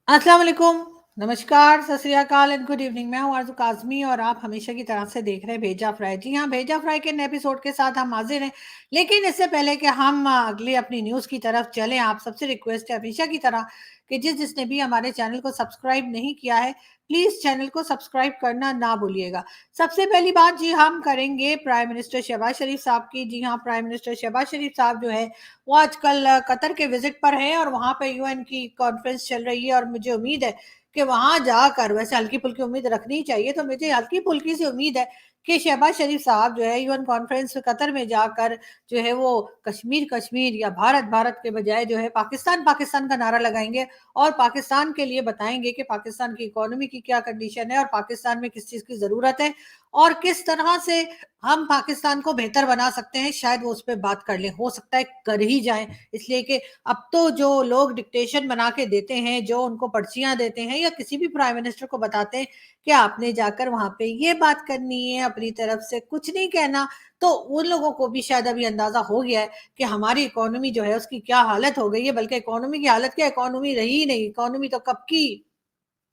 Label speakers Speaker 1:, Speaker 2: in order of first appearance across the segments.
Speaker 1: अस्सलाम वालेकुम, नमस्कार, सत श्री अकाल एंड गुड इवनिंग। मैं हूँ आरज़ू काज़मी और आप हमेशा की तरह से देख रहे हैं भेजा फ्राई। जी हाँ, भेजा फ्राई के नए एपिसोड के साथ हम हाज़िर हैं। लेकिन इससे पहले कि हम अगली अपनी न्यूज़ की तरफ चलें, आप सबसे रिक्वेस्ट है हमेशा की तरह कि जिसने भी हमारे चैनल को सब्सक्राइब नहीं किया है, प्लीज़ चैनल को सब्सक्राइब करना ना भूलिएगा। सबसे पहली बात जी हम करेंगे प्राइम मिनिस्टर शहबाज शरीफ साहब की। जी हाँ, प्राइम मिनिस्टर शहबाज शरीफ साहब जो है वो आजकल कतर के विजिट पर हैं और वहाँ पे यूएन की कॉन्फ्रेंस चल रही है और मुझे उम्मीद है कि वहाँ जाकर, वैसे हल्की-फुल्की उम्मीद रखनी चाहिए, तो मुझे हल्की-फुल्की सी उम्मीद है कि शहबाज शरीफ साहब जो है यूएन कॉन्फ्रेंस कतर में जाकर जो है वो कश्मीर, कश्मीर या भारत, भारत के बजाय जो है पाकिस्तान, पाकिस्तान का नारा लगाएँगे और पाकिस्तान के लिए बताएँगे कि पाकिस्तान की इकोनॉमी की क्या कंडीशन है और पाकिस्तान में किस चीज़ की ज़रूरत है और किस तरह से हम पाकिस्तान को बेहतर बना सकते हैं। शायद वो उस पे बात कर लें, हो सकता है कर ही जाएँ, इसलिए कि अब तो जो लोग डिक्टेशन बना के देते हैं, जो उनको पर्चियाँ देते हैं या किसी भी प्राइम मिनिस्टर को बताते हैं कि आपने जाकर वहाँ पे ये बात करनी है, अपनी तरफ से कुछ नहीं कहना, तो उन लोगों को भी शायद अभी अंदाज़ा हो गया है कि हमारी इकोनॉमी जो है उसकी क्या हालत हो गई है, बल्कि इकोनॉमी की हालत क्या, इकोनॉमी रही ही नहीं, इकोनॉमी तो कब की,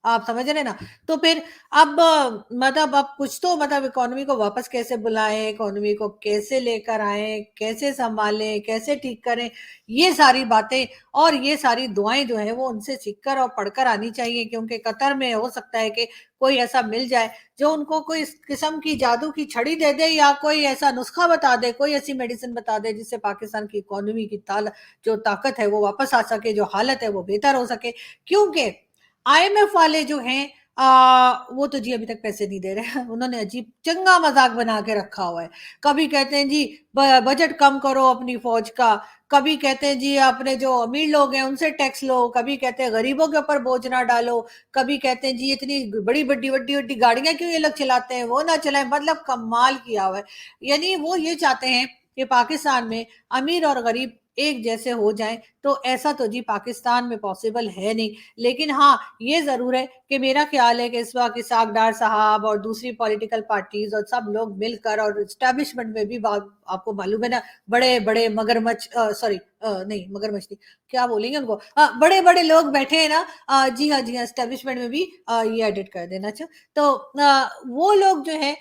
Speaker 1: आप समझ रहे हैं ना? तो फिर अब मतलब अब कुछ तो मतलब इकोनॉमी को वापस कैसे बुलाएँ, इकोनॉमी को कैसे लेकर आएँ, कैसे सँभालें, कैसे ठीक करें, ये सारी बातें और ये सारी दुआएँ जो हैं वो उनसे सीखकर और पढ़कर आनी चाहिए, क्योंकि कतर में हो सकता है कि कोई ऐसा मिल जाए जो उनको कोई इस किस्म की जादू की छड़ी दे दे या कोई ऐसा नुस्खा बता दे, कोई ऐसी मेडिसिन बता दे जिससे पाकिस्तान की इकोनॉमी की जो ताकत है वो वापस आ सके, जो हालत है वो बेहतर हो सके। क्योंकि आईएमएफ वाले जो हैं वो तो जी अभी तक पैसे नहीं दे रहे हैं। उन्होंने अजीब चंगा मज़ाक बना के रखा हुआ है। कभी कहते हैं जी बजट कम करो अपनी फ़ौज का, कभी कहते हैं जी अपने जो अमीर लोग हैं उनसे टैक्स लो, कभी कहते हैं गरीबों के ऊपर बोझ ना डालो, कभी कहते हैं जी इतनी बड़ी-बड़ी गाड़ियाँ क्यों ये लोग चलाते हैं, वो ना चलाएँ, मतलब कमाल किया हुआ है। यानी वो ये चाहते हैं कि पाकिस्तान में अमीर और गरीब एक जैसे हो जाएँ, तो ऐसा तो जी पाकिस्तान में पॉसिबल है नहीं। लेकिन हाँ, ये ज़रूर है कि मेरा ख़्याल है कि इस वक़्त इसहाक डार साहब और दूसरी पॉलिटिकल पार्टीज़ और सब लोग मिलकर और एस्टेब्लिशमेंट में भी बा आपको मालूम है ना, बड़े-बड़े मगरमच्छ सॉरी नहीं मगरमच्छ नहीं, क्या बोलेंगे उनको? बड़े-बड़े लोग बैठे हैं ना जी हाँ, एस्टेब्लिशमेंट में भी ये एडिट कर देना अच्छा। तो वो लोग जो हैं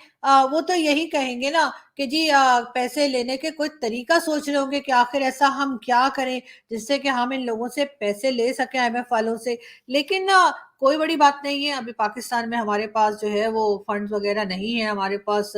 Speaker 1: वो तो यही कहेंगे ना कि जी पैसे लेने के कोई तरीका सोच रहे होंगे कि आखिर ऐसा हम क्या करें जिससे कि हम इन लोगों से पैसे ले सकें आईएमएफ वालों से। लेकिन ना कोई बड़ी बात नहीं है, अभी पाकिस्तान में हमारे पास जो है वो फंड्स वगैरह नहीं है, हमारे पास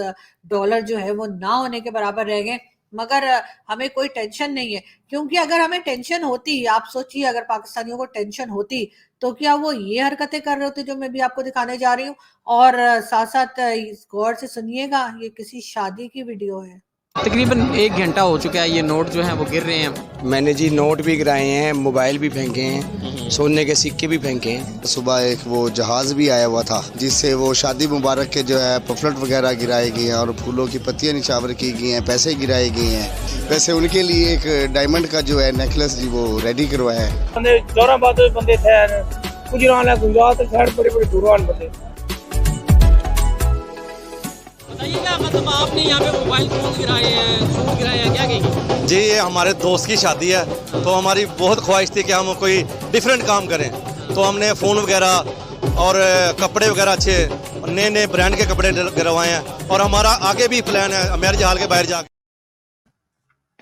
Speaker 1: डॉलर जो है वो ना होने के बराबर रह गए। मगर हमें कोई टेंशन नहीं है, क्योंकि अगर हमें टेंशन होती, आप सोचिए अगर पाकिस्तानियों को टेंशन होती, तो क्या वो ये हरकतें कर रहे होते जो मैं भी आपको दिखाने जा रही हूँ? और साथ-साथ इस गौर से सुनिएगा, ये किसी शादी की वीडियो है।
Speaker 2: तकरीबन 1 घंटा हो चुका है, ये नोट जो हैं वो गिर रहे हैं।
Speaker 3: मैंने जी नोट भी गिराए हैं, मोबाइल भी फेंके हैं, सोने के सिक्के भी फेंके हैं। सुबह एक वो जहाज़ भी आया हुआ था जिससे वो शादी मुबारक के जो है पफलट वगैरह गिराए गए हैं और फूलों की पत्तियां निछावर की गई हैं, पैसे गिराए गए हैं। वैसे उनके लिए एक डायमंड का जो है नेकलेस जी वो रेडी करवाया है।
Speaker 4: बंदे जोराबाद बंदे थे गुजरात गुजरात साइड बड़े बड़े दूरवान बंदे।
Speaker 2: बताइए क्या मतलब आपने यहाँ पे मोबाइल फ़ोन गिराए हैं, सूट गिराए हैं, क्या कहेंगे?
Speaker 5: जी ये हमारे दोस्त की शादी है तो हमारी बहुत ख्वाहिश थी कि हम कोई डिफरेंट काम करें, तो हमने फ़ोन वगैरह और कपड़े वगैरह अच्छे नए नए ब्रांड के कपड़े गिरवाए हैं और हमारा आगे भी प्लान है मैरिज हाल के बाहर जाके।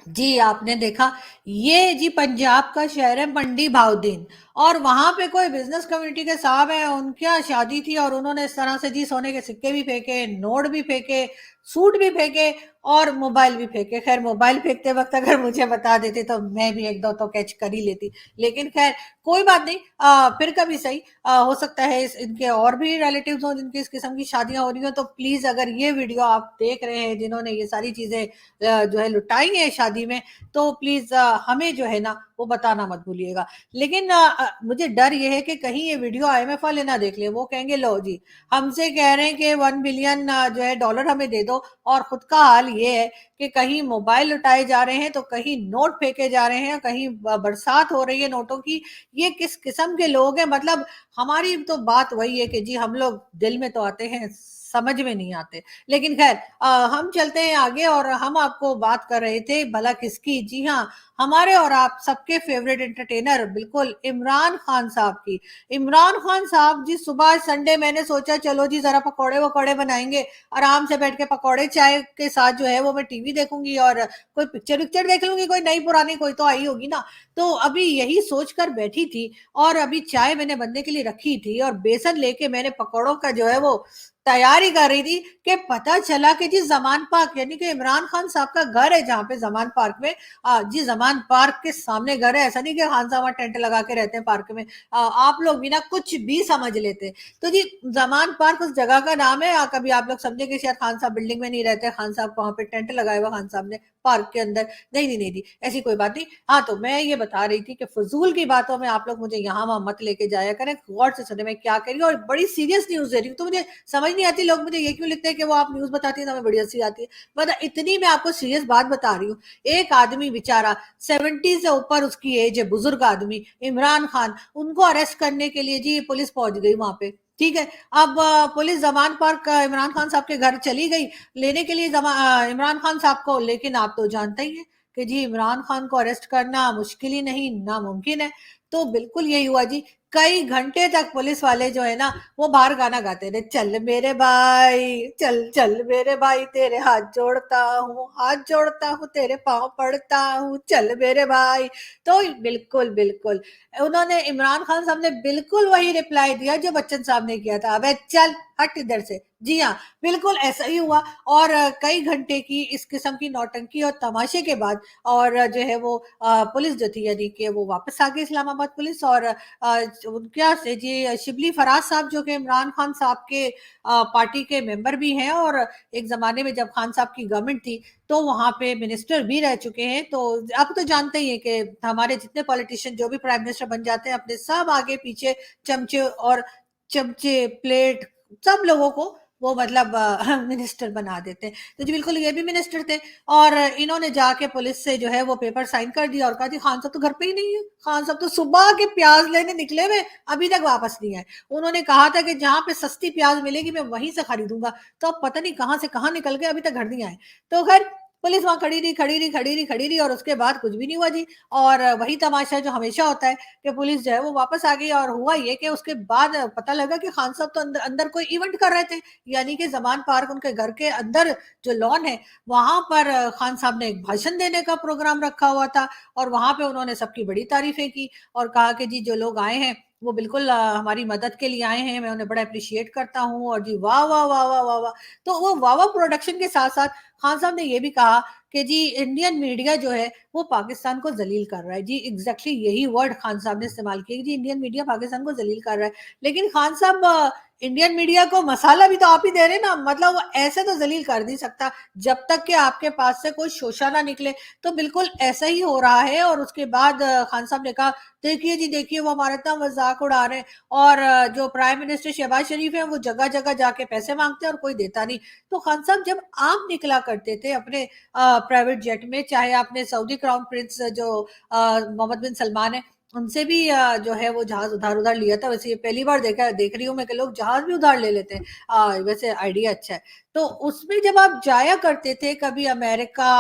Speaker 1: जी, आपने देखा, ये जी पंजाब का शहर है मंडी भाउदीन और वहाँ पे कोई बिज़नेस कम्युनिटी के साहब हैं, उनके यहाँ शादी थी और उन्होंने इस तरह से जी सोने के सिक्के भी फेंके, नोट भी फेंके, सूट भी फेंके और मोबाइल भी फेंके। ख़ैर मोबाइल फेंकते वक़्त अगर मुझे बता देते तो मैं भी 1-2 तो कैच कर ही लेती। लेकिन ख़ैर कोई बात नहीं, फिर कभी सही हो सकता है इस इनके और भी रिलेटिव्स हों जिनकी इस किस्म की शादियाँ हो रही हों, तो प्लीज़ अगर ये वीडियो आप देख रहे हैं जिन्होंने ये सारी चीज़ें जो है लुटाई है शादी में, तो प्लीज़ हमें जो है ना वो बताना मत भूलिएगा। लेकिन मुझे डर ये है कि कहीं ये वीडियो आईएमएफ वाले ना देख लें, वो कहेंगे लो जी, हमसे कह रहे हैं कि 1 बिलियन जो है डॉलर हमें दे दो और खुद का हाल ये है कि कहीं मोबाइल लुटाए जा रहे हैं, तो कहीं नोट फेंके जा रहे हैं, कहीं बरसात हो रही है नोटों की। ये किस किस्म के लोग हैं? मतलब हमारी तो बात वही है कि जी हम लोग दिल में तो आते हैं समझ में नहीं आते। लेकिन खैर हम चलते हैं आगे और हम आपको बात कर रहे थे भला किसकी, जी हाँ, हमारे और आप सबके फेवरेट एंटरटेनर बिल्कुल इमरान खान साहब की। इमरान खान साहब जी, सुबह संडे मैंने सोचा चलो जी जरा पकौड़े वकौड़े बनाएंगे, आराम से बैठ के पकौड़े चाय के साथ जो है वो मैं टीवी देखूंगी और कोई पिक्चर विक्चर देख लूंगी, कोई नई पुरानी कोई तो आई होगी ना। तो अभी यही सोचकर बैठी थी और अभी चाय मैंने बनने के लिए रखी थी और बेसन लेके मैंने पकौड़ों का जो है वो तैयारी कर रही थी कि पता चला कि जी जमान पार्क यानी कि इमरान खान साहब का घर है जहाँ पे जमान पार्क में, जी जमान पार्क के सामने घर है। ऐसा नहीं कि खान साहब वहाँ टेंट लगा के रहते हैं पार्क में, आप लोग भी ना कुछ भी समझ लेते हैं। तो जी जमान पार्क उस जगह का नाम है। कभी आप लोग समझे कि शायद खान साहब बिल्डिंग में नहीं रहते, खान साहब वहां पे टेंट लगाया हुआ खान साहब ने पार्क के अंदर, नहीं नहीं नहीं नहीं, ऐसी कोई बात नहीं। हाँ, तो मैं ये बता रही थी कि फजूल की बातों में आप लोग मुझे यहाँ वहां मत लेके जाया करें, गौर से सुने मैं क्या कह रही हूँ और बड़ी सीरियस न्यूज दे रही हूँ। तो मुझे समझ नहीं आती लोग मुझे ये क्यों लिखते हैं कि वो आप न्यूज बताती है तो हमें बड़ी हंसी आती है। मतलब इतनी मैं आपको सीरियस बात बता रही हूँ। एक आदमी बेचारा 70 से ऊपर उसकी एज है, बुजुर्ग आदमी इमरान खान, उनको अरेस्ट करने के लिए जी पुलिस पहुंच गई वहां पे। ठीक है, अब पुलिस जमान पार्क इमरान खान साहब के घर चली गई लेने के लिए इमरान खान साहब को। लेकिन आप तो जानते ही हैं कि जी इमरान खान को अरेस्ट करना मुश्किल ही नहीं नामुमकिन है। तो बिल्कुल यही हुआ जी, कई घंटे तक पुलिस वाले जो है ना वो बाहर गाना गाते रहे, चल मेरे भाई, चल चल मेरे भाई, तेरे हाथ जोड़ता हूँ तेरे पाँव पड़ता हूँ, चल मेरे भाई। तो बिल्कुल बिल्कुल उन्होंने, इमरान खान साहब ने बिल्कुल वही रिप्लाई दिया जो बच्चन साहब ने किया था, अबे चल हट इधर से। जी हाँ, बिल्कुल ऐसा ही हुआ। और कई घंटे की इस किस्म की नौटंकी और तमाशे के बाद और जो है वो पुलिस जो थी यानी कि वो वापस आ गई इस्लामाबाद पुलिस। और क्या से जी शिबली फराज साहब जो कि इमरान खान साहब के पार्टी के मेंबर भी हैं और एक जमाने में जब खान साहब की गवर्नमेंट थी तो वहां पे मिनिस्टर भी रह चुके हैं। तो आप तो जानते ही हैं कि हमारे जितने पॉलिटिशियन जो भी प्राइम मिनिस्टर बन जाते हैं अपने सब आगे पीछे चमचे प्लेट सब लोगों को वो मतलब मिनिस्टर बना देते हैं। तो जी बिल्कुल ये भी मिनिस्टर थे और इन्होंने जाके पुलिस से जो है वो पेपर साइन कर दिया और कहा जी खान साहब तो घर पे ही नहीं है, खान साहब तो सुबह के प्याज लेने निकले हुए अभी तक वापस नहीं आए। उन्होंने कहा था कि जहां पे सस्ती प्याज मिलेगी मैं वहीं से खरीदूंगा, तो अब पता नहीं कहां से कहां निकल गए, अभी तक घर नहीं आए। तो खैर पुलिस वहां खड़ी रही और उसके बाद कुछ भी नहीं हुआ जी। और वही तमाशा जो हमेशा होता है कि पुलिस जो है वो वापस आ गई। और हुआ ये कि उसके बाद पता लगा कि खान साहब तो अंदर अंदर कोई इवेंट कर रहे थे, यानी कि जमान पार्क उनके घर के अंदर जो लॉन है वहां पर खान साहब ने एक भाषण देने का प्रोग्राम रखा हुआ था और वहां पे उन्होंने सबकी बड़ी तारीफें की और कहा कि जी जो लोग आए हैं वो बिल्कुल हमारी मदद के लिए आए हैं, मैं उन्हें बड़ा अप्रिशिएट करता हूँ और जी वाह वाह वाह वाह वाह वाह। तो वो वाह वाह प्रोडक्शन के साथ साथ खान साहब ने ये भी कहा कि जी इंडियन मीडिया जो है वो पाकिस्तान को जलील कर रहा है। जी एग्जैक्टली यही वर्ड खान साहब ने इस्तेमाल किया, जी इंडियन मीडिया पाकिस्तान को जलील कर रहा है। लेकिन खान साहब इंडियन मीडिया को मसाला भी तो आप ही दे रहे हैं ना, मतलब वो ऐसे तो जलील कर नहीं सकता जब तक कि आपके पास से कोई शोशा ना निकले। तो बिल्कुल ऐसा ही हो रहा है। और उसके बाद खान साहब ने कहा देखिए जी देखिए वो हमारा इतना मजाक उड़ा रहे हैं और जो प्राइम मिनिस्टर शहबाज शरीफ है वो जगह जगह जाके पैसे मांगते हैं और कोई देता नहीं। तो खान साहब जब आप निकला करते थे अपने प्राइवेट जेट में, चाहे आपने सऊदी क्राउन प्रिंस जो मोहम्मद बिन सलमान है उनसे भी जो है वो जहाज उधार उधार लिया था। वैसे ये पहली बार देख रही हूँ मैं कि लोग जहाज भी उधार ले लेते हैं। वैसे आइडिया अच्छा है। तो उसमें जब आप जाया करते थे कभी अमेरिका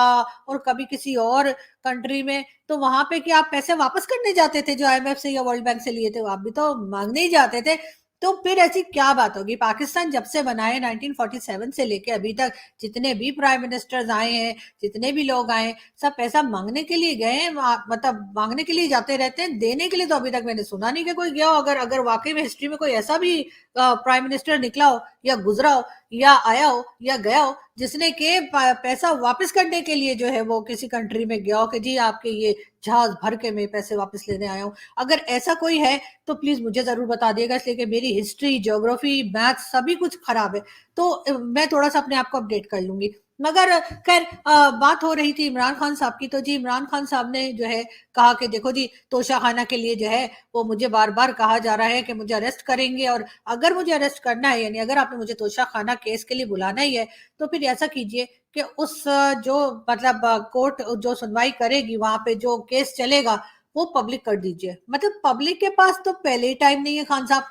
Speaker 1: और कभी किसी और कंट्री में, तो वहां पे क्या आप पैसे वापस करने जाते थे जो आईएमएफ से या वर्ल्ड बैंक से लिए थे? आप भी तो मांगने ही जाते थे। तो फिर ऐसी क्या बात होगी? पाकिस्तान जब से बना है 1947 से लेके अभी तक जितने भी प्राइम मिनिस्टर्स आए हैं, जितने भी लोग आए, सब पैसा मांगने के लिए गए हैं, मतलब मांगने के लिए जाते रहते हैं, देने के लिए तो अभी तक मैंने सुना नहीं कि कोई गया हो। अगर अगर वाकई में हिस्ट्री में कोई ऐसा भी प्राइम मिनिस्टर निकला हो या गुजरा हो या आया हो या गया हो जिसने के पैसा वापस करने के लिए जो है वो किसी कंट्री में गया हो कि जी आपके ये जहाज भर के मैं पैसे वापस लेने आया हूँ, अगर ऐसा कोई है तो प्लीज मुझे जरूर बता दिएगा, इसलिए कि मेरी हिस्ट्री ज्योग्राफी मैथ सभी कुछ खराब है। तो मैं थोड़ा सा अपने आप को अपडेट कर लूंगी। मगर खैर बात हो रही थी इमरान खान साहब की। तो जी इमरान खान साहब ने जो है कहा कि देखो जी तोशाखाना के लिए जो है वो मुझे बार बार कहा जा रहा है कि मुझे अरेस्ट करेंगे और अगर मुझे अरेस्ट करना है यानी अगर आपने मुझे तोशाखाना केस के लिए बुलाना ही है तो फिर ऐसा कीजिए कि उस जो मतलब कोर्ट जो सुनवाई करेगी वहां पे जो केस चलेगा वो पब्लिक कर दीजिए। मतलब पब्लिक के पास तो पहले ही टाइम नहीं है खान साहब,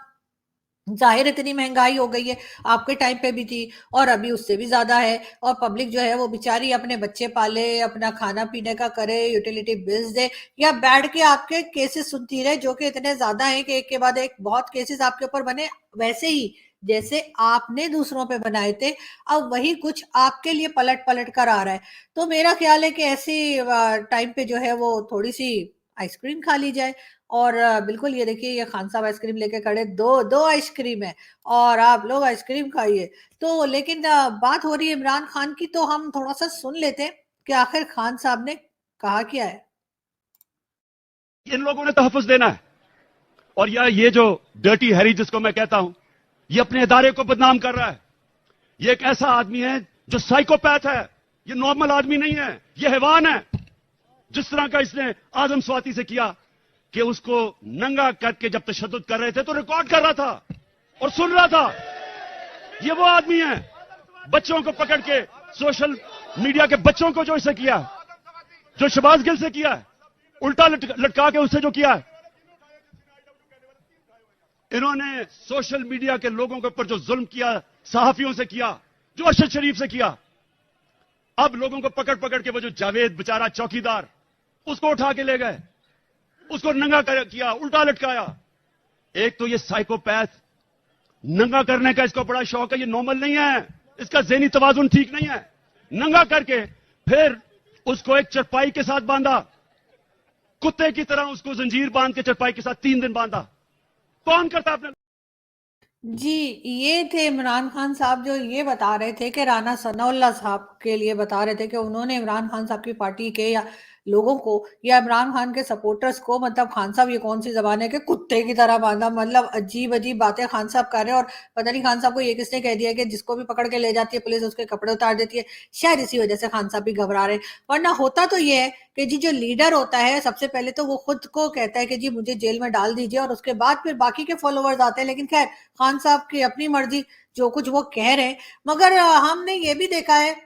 Speaker 1: जाहिर इतनी महंगाई हो गई है, आपके टाइम पे भी थी और अभी उससे भी ज्यादा है। और पब्लिक जो है वो बेचारी अपने बच्चे पाले, अपना खाना पीने का करे, यूटिलिटी बिल्स दे, या बैठ के आपके केसेस सुनती रहे, जो कि इतने ज्यादा हैं कि एक के बाद एक बहुत केसेस आपके ऊपर बने, वैसे ही जैसे आपने दूसरों पे बनाए थे, अब वही कुछ आपके लिए पलट पलट कर आ रहा है। तो मेरा ख्याल है कि ऐसी टाइम पे जो है वो थोड़ी सी आइसक्रीम खा ली जाए। और बिल्कुल ये देखिए, ये खान साहब आइसक्रीम लेके खड़े, दो आइसक्रीम है और आप लोग आइसक्रीम खाइए। तो लेकिन बात हो रही है इमरान खान की, तो हम थोड़ा सा सुन लेते हैं कि आखिर खान साहब ने कहा क्या है।
Speaker 6: इन लोगों ने तहफ़्फ़ुज़ देना है। और ये जो डर्टी हैरी जिसको मैं कहता हूं, ये अपने इदारे को बदनाम कर रहा है। ये एक ऐसा आदमी है जो साइकोपैथ है। ये नॉर्मल आदमी नहीं है, ये हैवान है। जिस तरह का इसने आजम स्वाति से किया कि उसको नंगा करके जब तशद्दुद कर रहे थे तो रिकॉर्ड कर रहा था और सुन रहा था। ये वो आदमी है, बच्चों को पकड़ के, सोशल मीडिया के बच्चों को जो इसे किया, जो शहबाज गिल से किया, उल्टा लटका के उससे जो किया, इन्होंने सोशल मीडिया के लोगों के ऊपर जो जुल्म किया, सहाफियों से किया, जो अरशद शरीफ से किया। अब लोगों को पकड़ पकड़ के वो जो जावेद बेचारा चौकीदार, उसको उठा के ले गए, उसको नंगा किया, उल्टा लटकाया। एक तो ये साइकोपैथ, नंगा करने का इसको बड़ा शौक है, ये नॉर्मल नहीं है, इसका ज़हनी तवाजुन ठीक नहीं है। नंगा करके फिर उसको एक चरपाई के साथ बांधा, कुत्ते की तरह उसको जंजीर बांध के चरपाई के साथ 3 दिन बांधा। कौन करता आपने?
Speaker 1: जी, ये थे इमरान खान साहब, जो ये बता रहे थे कि राना सनाउल्लाह साहब के लिए बता रहे थे कि उन्होंने इमरान खान साहब की पार्टी के या लोगों को या इमरान खान के सपोर्टर्स को, मतलब खान साहब ये कौन सी जबान है कि कुत्ते की तरह बांधा। मतलब अजीब अजीब बातें खान साहब कर रहे हैं। और पता नहीं खान साहब को ये किसने कह दिया कि जिसको भी पकड़ के ले जाती है पुलिस उसके कपड़े उतार देती है। शायद इसी वजह से खान साहब भी घबरा रहे हैं। वरना होता तो ये है कि जी जो लीडर होता है सबसे पहले तो वो खुद को कहता है कि जी मुझे जेल में डाल दीजिए, और उसके बाद फिर बाकी के फॉलोवर्स आते हैं। लेकिन खैर, खान साहब की अपनी मर्जी, जो कुछ वो कह रहे हैं। मगर हमने ये भी देखा है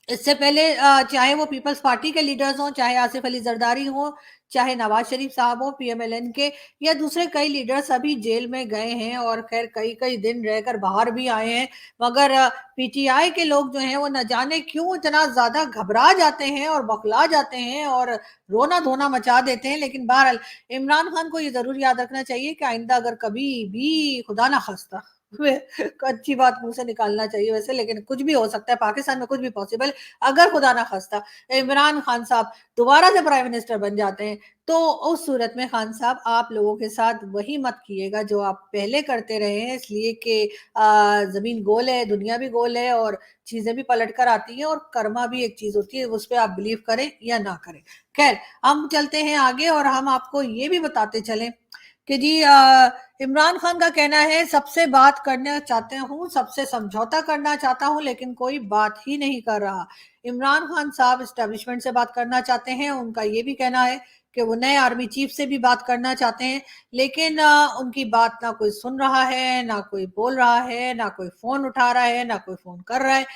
Speaker 1: इससे पहले, चाहे वो पीपल्स पार्टी के लीडर्स हों, चाहे आसिफ अली जरदारी हो, चाहे नवाज शरीफ साहब हो पीएमएलएन के, या दूसरे कई लीडर्स अभी जेल में गए हैं और खैर कई कई दिन रहकर बाहर भी आए हैं। मगर पीटीआई के लोग जो हैं वो न जाने क्यों इतना ज्यादा घबरा जाते हैं और बौखला जाते हैं और रोना धोना मचा देते हैं। लेकिन बहरहाल इमरान खान को ये जरूर याद रखना चाहिए कि आइंदा अगर कभी भी खुदा ना खास्ता अच्छी बात मुंह से निकालना चाहिए वैसे, लेकिन कुछ भी हो सकता है, पाकिस्तान में कुछ भी पॉसिबल। अगर खुदा ना खास्ता इमरान खान साहब दोबारा से प्राइम मिनिस्टर बन जाते हैं, तो उस सूरत में खान साहब आप लोगों के साथ वही मत कीजिएगा जो आप पहले करते रहे हैं, इसलिए कि जमीन गोल है, दुनिया भी गोल है और चीजें भी पलट कर आती हैं, और कर्मा भी एक चीज होती है, उस पर आप बिलीव करें या ना करें। खैर, हम चलते हैं आगे और हम आपको ये भी बताते चलें कि जी इमरान खान का कहना है, सबसे बात करना चाहते हूँ, सबसे समझौता करना चाहता हूँ, लेकिन कोई बात ही नहीं कर रहा। इमरान खान साहब एस्टेब्लिशमेंट से बात करना चाहते हैं। उनका ये भी कहना है कि वो नए आर्मी चीफ से भी बात करना चाहते हैं, लेकिन उनकी बात ना कोई सुन रहा है, ना कोई बोल रहा है, ना कोई फोन उठा रहा है, ना कोई फोन कर रहा है।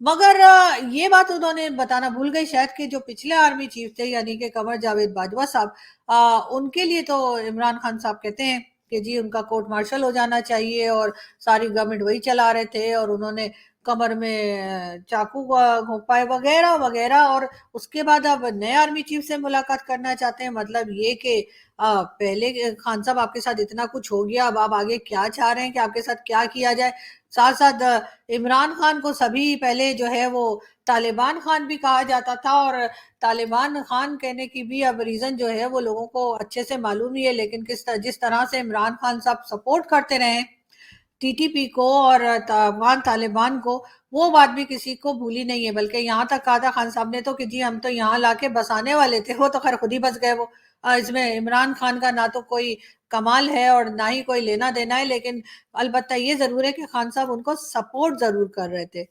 Speaker 1: मगर ये बात उन्होंने बताना भूल गई शायद कि जो पिछले आर्मी चीफ थे, यानी कि कमर जावेद बाजवा साहब, उनके लिए तो इमरान खान साहब कहते हैं कि जी उनका कोर्ट मार्शल हो जाना चाहिए, और सारी गवर्नमेंट वही चला रहे थे, और उन्होंने कमर में चाकू घोंपाए वगैरह वगैरह। और उसके बाद अब नए आर्मी चीफ से मुलाकात करना चाहते हैं। मतलब ये कि पहले खान साहब आपके साथ इतना कुछ हो गया, अब आप आगे क्या चाह रहे हैं कि आपके साथ क्या किया जाए। साथ साथ इमरान खान को सभी पहले जो है वो तालिबान खान भी कहा जाता था, और तालिबान खान कहने की भी अब रीजन जो है वो लोगों को अच्छे से मालूम ही है। लेकिन जिस तरह से इमरान खान साहब सपोर्ट करते रहे टीटीपी को और अफगान तालिबान को, वो बात भी किसी को भूली नहीं है। बल्कि यहाँ तक कहा था खान साहब ने तो कि जी हम तो यहाँ लाके बसाने वाले थे, वो तो खैर खुद ही बस गए। वो इसमें इमरान खान का ना तो कोई कमाल है और ना ही कोई लेना देना है। लेकिन अलबत्ता ये जरूर है कि खान साहब उनको सपोर्ट जरूर कर रहे थे।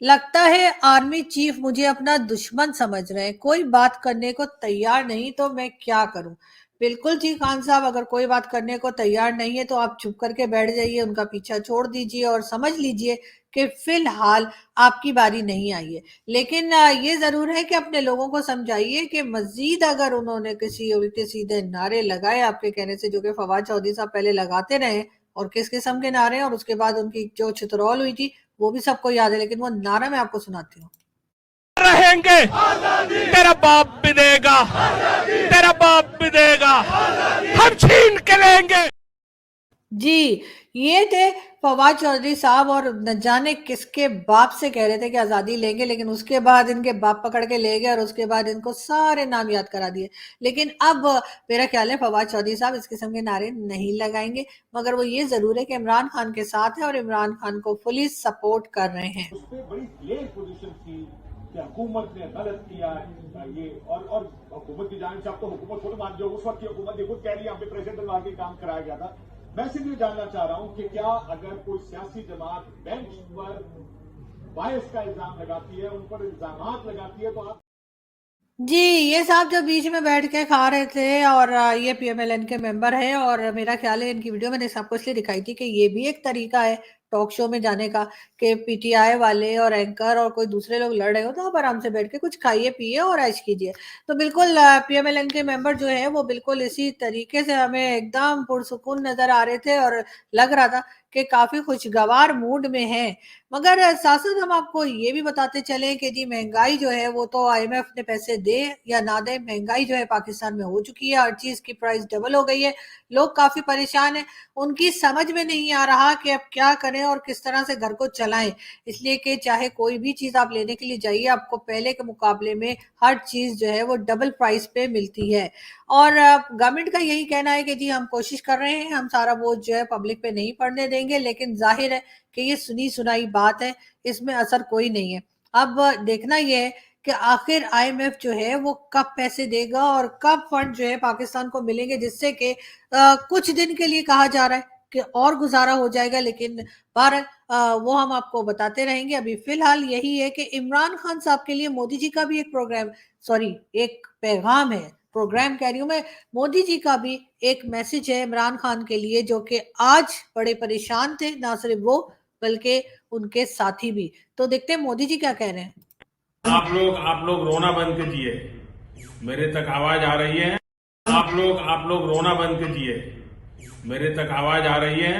Speaker 1: लगता है आर्मी चीफ मुझे अपना दुश्मन समझ रहे हैं, कोई बात करने को तैयार नहीं, तो मैं क्या करूं। बिल्कुल जी खान साहब, अगर कोई बात करने को तैयार नहीं है तो आप चुप करके बैठ जाइए, उनका पीछा छोड़ दीजिए और समझ लीजिए कि फिलहाल आपकी बारी नहीं आई है। लेकिन ये जरूर है कि अपने लोगों को समझाइए कि मजीद अगर उन्होंने किसी उल्टे सीधे नारे लगाए आपके कहने से, जो कि फवाद चौधरी साहब पहले लगाते रहे और किस किस्म के नारे, और उसके बाद उनकी जो चित्रौल हुई थी वो भी सबको याद है, लेकिन वो नारा मैं आपको सुनाती हूँ।
Speaker 7: रहेंगे तेरा बाप भी देगा, तेरा बाप भी देगा, हम छीन के लेंगे।
Speaker 1: जी, ये थे फवाद चौधरी साहब, और न जाने किसके बाप से कह रहे थे कि आज़ादी लेंगे, लेकिन उसके बाद इनके बाप पकड़ के ले गए और उसके बाद इनको सारे नाम याद करा दिए। लेकिन अब मेरा ख्याल है फवाद चौधरी साहब इस किस्म के नारे नहीं लगाएंगे, मगर वो ये ज़रूर है कि इमरान खान के साथ है और इमरान खान को फुली सपोर्ट कर रहे हैं।
Speaker 8: उस पर बड़ी क्लियर पोजीशन थी कि हुकूमत ने गलत किया ये, और हुकूमत की जानिब से आप तो हुकूमत खुद मान, जो उस वक्त की हुकूमत ने खुद कह रही है हमें प्रेसिडेंट बनवा के काम कराया गया था। मैं सिर्फ ये जानना चाह रहा हूं कि क्या अगर कोई सियासी जमात बेंच पर बायस का इल्जाम लगाती है, उन पर इल्जामात लगाती है, तो आप
Speaker 1: जी, ये साहब जब बीच में बैठ के खा रहे थे, और ये पीएमएलएन के मेंबर हैं, और मेरा ख्याल है इनकी वीडियो मैंने सबको इसलिए दिखाई थी कि ये भी एक तरीका है टॉक शो में जाने का, कि पीटीआई वाले और एंकर और कोई दूसरे लोग लड़ रहे हो तो आप आराम से बैठ के कुछ खाइए पिए और ऐश कीजिए। तो बिल्कुल पीएमएलएन के मेंबर जो है वो बिल्कुल इसी तरीके से हमें एकदम पुरसुकून नजर आ रहे थे, और लग रहा था कि काफी खुशगवार मूड में हैं। मगर साथ साथ हम आपको ये भी बताते चले कि जी महंगाई जो है वो तो आईएमएफ ने पैसे दे या ना दे, महंगाई जो है पाकिस्तान में हो चुकी है, हर चीज की प्राइस डबल हो गई है, लोग काफी परेशान हैं, उनकी समझ में नहीं आ रहा कि अब क्या करें और किस तरह से घर को चलाएं। इसलिए कि चाहे कोई भी चीज आप लेने के लिए जाइए, आपको पहले के मुकाबले में हर चीज जो है वो डबल प्राइस पे मिलती है। और गवर्नमेंट का यही कहना है कि जी हम कोशिश कर रहे हैं, हम सारा बोझ जो है पब्लिक पे नहीं पड़ने देंगे, लेकिन जाहिर है कि ये सुनी सुनाई बात है, इसमें असर कोई नहीं है। अब देखना ये है कि आखिर आईएमएफ जो है वो कब पैसे देगा और कब फंड जो है पाकिस्तान को मिलेंगे, जिससे कि कुछ दिन के लिए कहा जा रहा है कि और गुजारा हो जाएगा, लेकिन बहरहाल वो हम आपको बताते रहेंगे। अभी फिलहाल यही है कि इमरान खान साहब के लिए मोदी जी का भी एक प्रोग्राम, सॉरी एक पैगाम है, प्रोग्राम कह रही हूँ मैं, मोदी जी का भी एक मैसेज है इमरान खान के लिए, जो कि आज बड़े परेशान थे, ना सिर्फ वो बल्कि उनके साथी भी। तो देखते हैं मोदी जी क्या कह रहे हैं।
Speaker 9: आप लोग रोना बंद कीजिए, मेरे तक आवाज आ रही है। आप लोग रोना बंद कीजिए, मेरे तक आवाज आ रही है।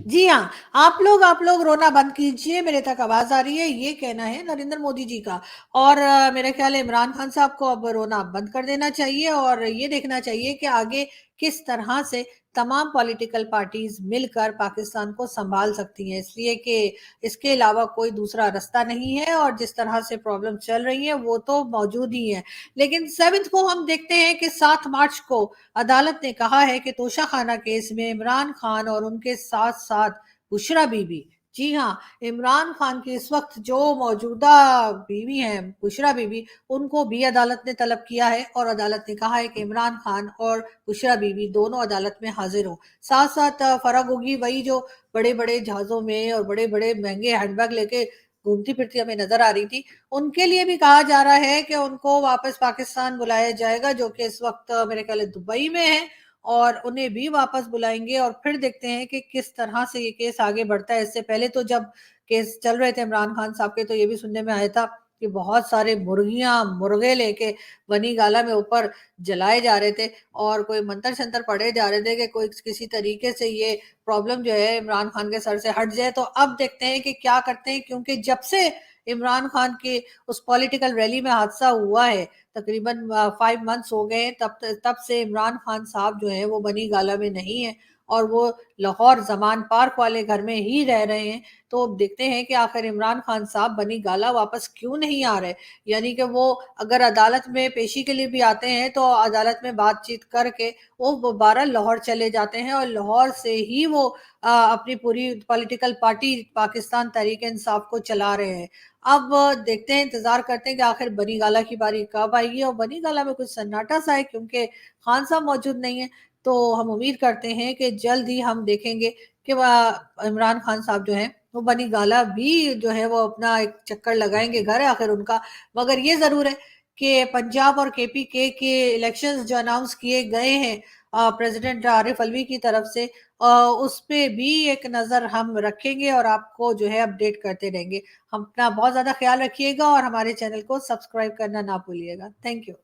Speaker 1: जी हाँ, आप लोग रोना बंद कीजिए, मेरे तक आवाज आ रही है, ये कहना है नरेंद्र मोदी जी का। और मेरा ख्याल है इमरान खान साहब को अब रोना बंद कर देना चाहिए, और ये देखना चाहिए कि आगे किस तरह से तमाम पॉलिटिकल पार्टीज मिलकर पाकिस्तान को संभाल सकती हैं, इसलिए कि इसके अलावा कोई दूसरा रास्ता नहीं है, और जिस तरह से प्रॉब्लम चल रही है वो तो मौजूद ही है। लेकिन 7 को हम देखते हैं कि 7 मार्च को अदालत ने कहा है कि तोशाखाना केस में इमरान खान और उनके साथ साथ बुशरा बीबी, जी हाँ, इमरान खान की इस वक्त जो मौजूदा बीवी हैं बुशरा बीबी, उनको भी अदालत ने तलब किया है, और अदालत ने कहा है कि इमरान खान और बुशरा बीबी दोनों अदालत में हाजिर हो। साथ साथ फराग होगी वही जो बड़े बड़े जहाजों में और बड़े बड़े महंगे हैंडबैग लेके घूमती फिरती हमें नजर आ रही थी, उनके लिए भी कहा जा रहा है कि उनको वापस पाकिस्तान बुलाया जाएगा, जो कि इस वक्त मेरे ख्याल दुबई में है, और उन्हें भी वापस बुलाएंगे, और फिर देखते हैं कि किस तरह से ये केस आगे बढ़ता है। इससे पहले तो जब केस चल रहे थे इमरान खान साहब के, तो ये भी सुनने में आया था कि बहुत सारे मुर्गियां मुर्गे लेके बनी गाला में ऊपर जलाए जा रहे थे, और कोई मंत्र शंतर पढ़े जा रहे थे कि कोई किसी तरीके से ये प्रॉब्लम जो है इमरान खान के सर से हट जाए। तो अब देखते हैं कि क्या करते हैं, क्योंकि जब से इमरान खान के उस पॉलिटिकल रैली में हादसा हुआ है, तकरीबन 5 मंथ्स हो गए, तब से इमरान खान साहब जो है वो बनी गाला में नहीं है, और वो लाहौर जमान पार्क वाले घर में ही रह रहे हैं। तो अब देखते हैं कि आखिर इमरान खान साहब बनी गाला वापस क्यों नहीं आ रहे, यानी कि वो अगर अदालत में पेशी के लिए भी आते हैं तो अदालत में बातचीत करके वो दोबारा लाहौर चले जाते हैं, और लाहौर से ही वो अपनी पूरी पॉलिटिकल पार्टी पाकिस्तान तहरीक इंसाफ को चला रहे हैं। अब देखते हैं, इंतजार करते हैं कि आखिर बनी गाला की बारी कब आएगी, और बनी गाला में कुछ सन्नाटा सा है क्योंकि खान साहब मौजूद नहीं है। तो हम उम्मीद करते हैं कि जल्द ही हम देखेंगे कि वह इमरान खान साहब जो है वो बनी गाला भी जो है वो अपना एक चक्कर लगाएंगे, घर है आखिर उनका। मगर ये जरूर है कि पंजाब और केपीके के इलेक्शंस जो अनाउंस किए गए हैं प्रेसिडेंट आरिफ अलवी की तरफ से, उस पे भी एक नज़र हम रखेंगे और आपको जो है अपडेट करते रहेंगे। हम अपना बहुत ज़्यादा ख्याल रखिएगा और हमारे चैनल को सब्सक्राइब करना ना भूलिएगा। Thank you.